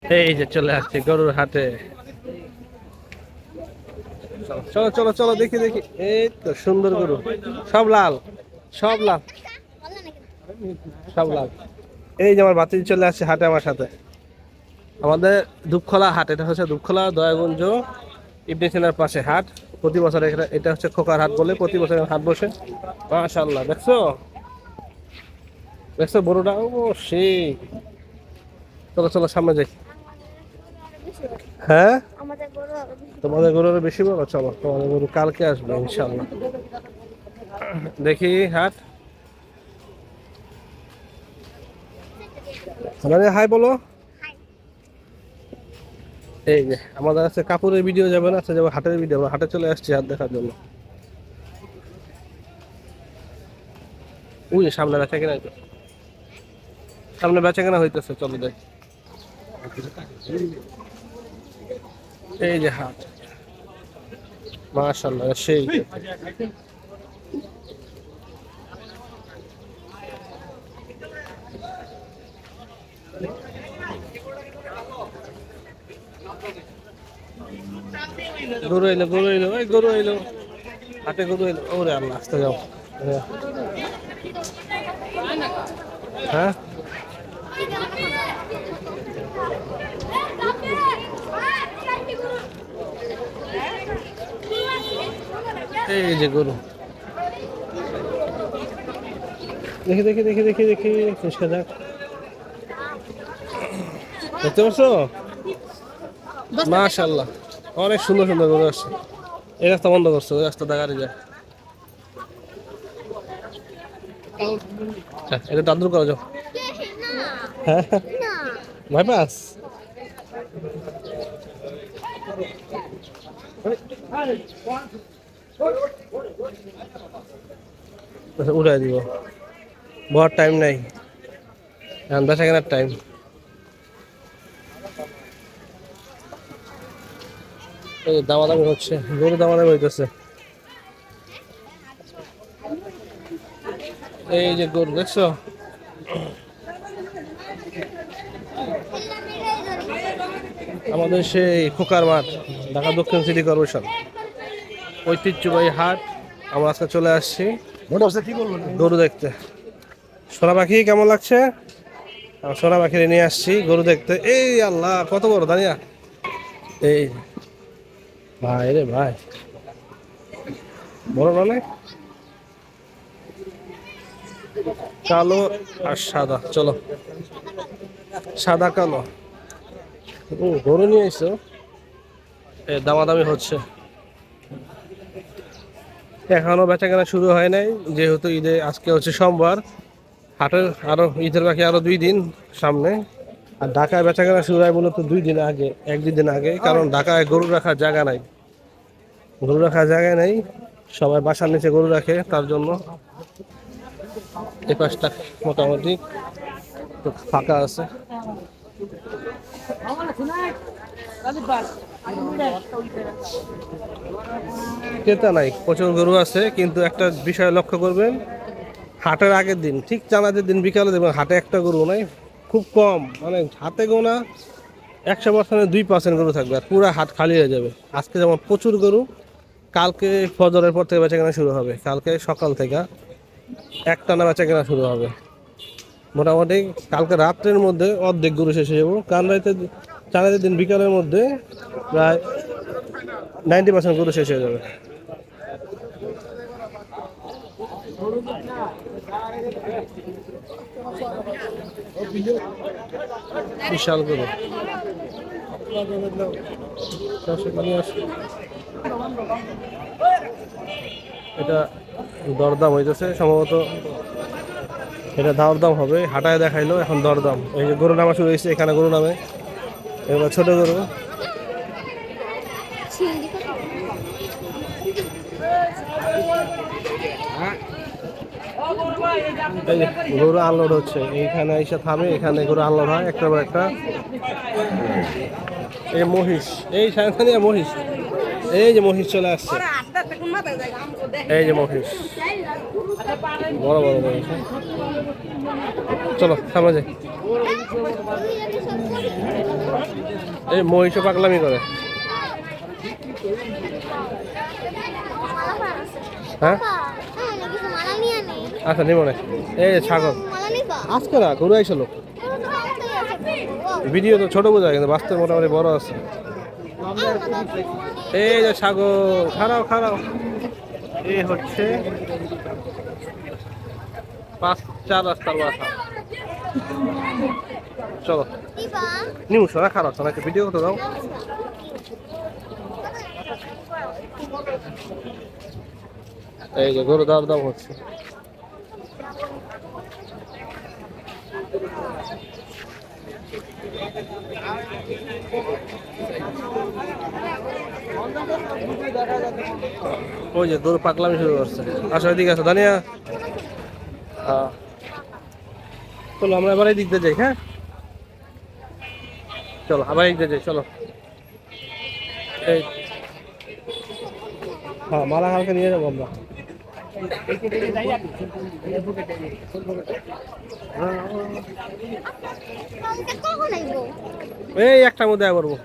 এই যে চলে আসছে গরুর হাটে। চলো চলো চলো দেখি দেখি, এই তো সুন্দর গরু, সব লাল, সব লাল, সব লাল। এই যে আমার বাতিল চলে আসছে হাটে আমার সাথে। আমাদের দুপখোলা হাট, এটা হচ্ছে দুপখোলা দয়াগঞ্জ ইবনে সিনার পাশে হাট। প্রতি বছর এটা হচ্ছে খোকার হাট বলে, প্রতি বছর হাট বসে। মাশাআল্লাহ, দেখছো দেখছো বড়টা, ও সেই। চলো চলো সামনে যাই। হ্যাঁ, তোমাদের গরু আরো বেশি বড়। চলো, তোমাদের গরু কালকে আসবে ইনশাল্লাহ। দেখি হাট। মানে হাই বলো। এই যে আমাদের আছে কাপড়ের ভিডিও যাবে না, আছে যাবে হাটের ভিডিও। আমরা হাটে চলে আসছি হাট দেখার জন্য। ওই যে সামনে বেচা কেনা, সামনে বেচা কেনা হইতেছে, চলো যাই। এই যে হাট, মাশাআল্লাহ সেই। গরু এলো, গরু এলো, ওই গরু এলো, হাটে গরু এলো। ওরে আল্লাহ, আসতে যাও। হ্যাঁ, এই যে গরু, দেখি দেখি দেখি দেখি দেখি, পরিষ্কার যাক। দেখতে পাচ্ছো, মাশাআল্লাহ অনেক সুন্দর সুন্দর গরু আসছে। এই রাস্তা বন্ধ করছো, ওই রাস্তা গাড়ি যায়। এটা দাদুর করা যাও। হ্যাঁ, ভয় পাস। আচ্ছা, উঠাই দিব, বহুত টাইম নাই, এখন বেচা কেনার টাইম। এই দামাদামি হচ্ছে, গরু দামাদামি হইতেছে। এই যে গরু দেখছো, আমাদের সেই খোকার মাঠ, ঢাকা দক্ষিণ সিটি কর্পোরেশন ঐতিহ্যবাহী হাট। আমরা আজকে চলে আসছি গরু দেখতে। সোনা পাখি কেমন লাগছে? সোনা পাখি নিয়ে আসছি গরু দেখতে। এই আল্লাহ, কত বড় দাঁড়িয়া! এই ভাই রে ভাই, বড় মানে কালো আর সাদা। চলো, সাদা কালো। গরু নিয়ে এসো, দামাদামি হচ্ছে। এখনো বেচা কেনা শুরু হয় নাই, যেহেতু ঈদে আজকে হচ্ছে সোমবার। হাটের আরো ঈদের বাকি আরো 2 দিন সামনে। আর ঢাকায় বেচা কেনা শুরু হয় মূলত 2 দিন আগে, 1-2 দিন আগে, কারণ ঢাকায় গরু রাখার জায়গা নাই। গরু রাখার জায়গা নেই, সবাই বাসার নিচে গরু রাখে, তার জন্য এই পাশটা মোটামুটি ফাঁকা আছে। ক্রেতা নাই, প্রচুর গরু আছে, কিন্তু একটা বিষয় লক্ষ্য করবেন, হাটের আগের দিন ঠিক চাঁদাদের দিন বিকালে দেখবেন হাটে একটা গরু নাই, খুব কম, মানে হাতে গোনা 100% 2% গরু থাকবে, আর পুরো হাট খালি হয়ে যাবে। আজকে যেমন প্রচুর গরু, কালকে ফজরের পর থেকে বেচা কেনা শুরু হবে, কালকে সকাল থেকে একটানা বেচা কেনা শুরু হবে। মোটামুটি কালকে রাত্রের মধ্যে অর্ধেক গরু শেষ হয়ে যাবো, কাল রাতে চাঁদের দিন বিকালের মধ্যে প্রায় 90% গরু শেষ হয়ে যাবে। বিশাল গরু, এটা দরদাম হইতেছে সম্ভবত, এটা দরদাম হবে, হাটায় দেখাইলো, এখন দরদাম। এই যে গরু নামা শুরু হয়েছে, এখানে গরু নামে, এগুলো ছোট গরু। এই যে গরু আনলোড হচ্ছে, এইখানে এসে থামে, এখানে গরু আনলোড হয় একটার পর একটা। এই মহিষ, এই সাংখানিয়া মহিষ, এই যে মহিষ চলে আসছে, এই যে মহিষ, বড় বড় মহিষ। চলো সামনে যাই। এই মহিষ পাগলামি করে। হ্যাঁ আচ্ছা নিব না। এই ছাগল আজকে না গরু আইসলো। ভিডিও তো ছোট বোঝায় কিন্তু বাস্তবে মোটামুটি বড় আছে। এই যে ছাগল খারাপ খারাপ। এই হচ্ছে 5-4 রাস্তার মাথা। চলো নিউজ না খারাপ না একটা ভিডিও করতে দাও। এই যে গরু দাম দাম হচ্ছে। ওই যে গরু পাগলামি শুরু করছে। আসো এদিকে আসো দানিয়া। হ্যাঁ চলো আমরা এবার এই দিক দিয়ে যাই। হ্যাঁ চলো আবার এই দিক দিয়ে যাই চলো। এই হ্যাঁ মালা কালকে নিয়ে যাবো আমরা। এই একটার মধ্যে করবো।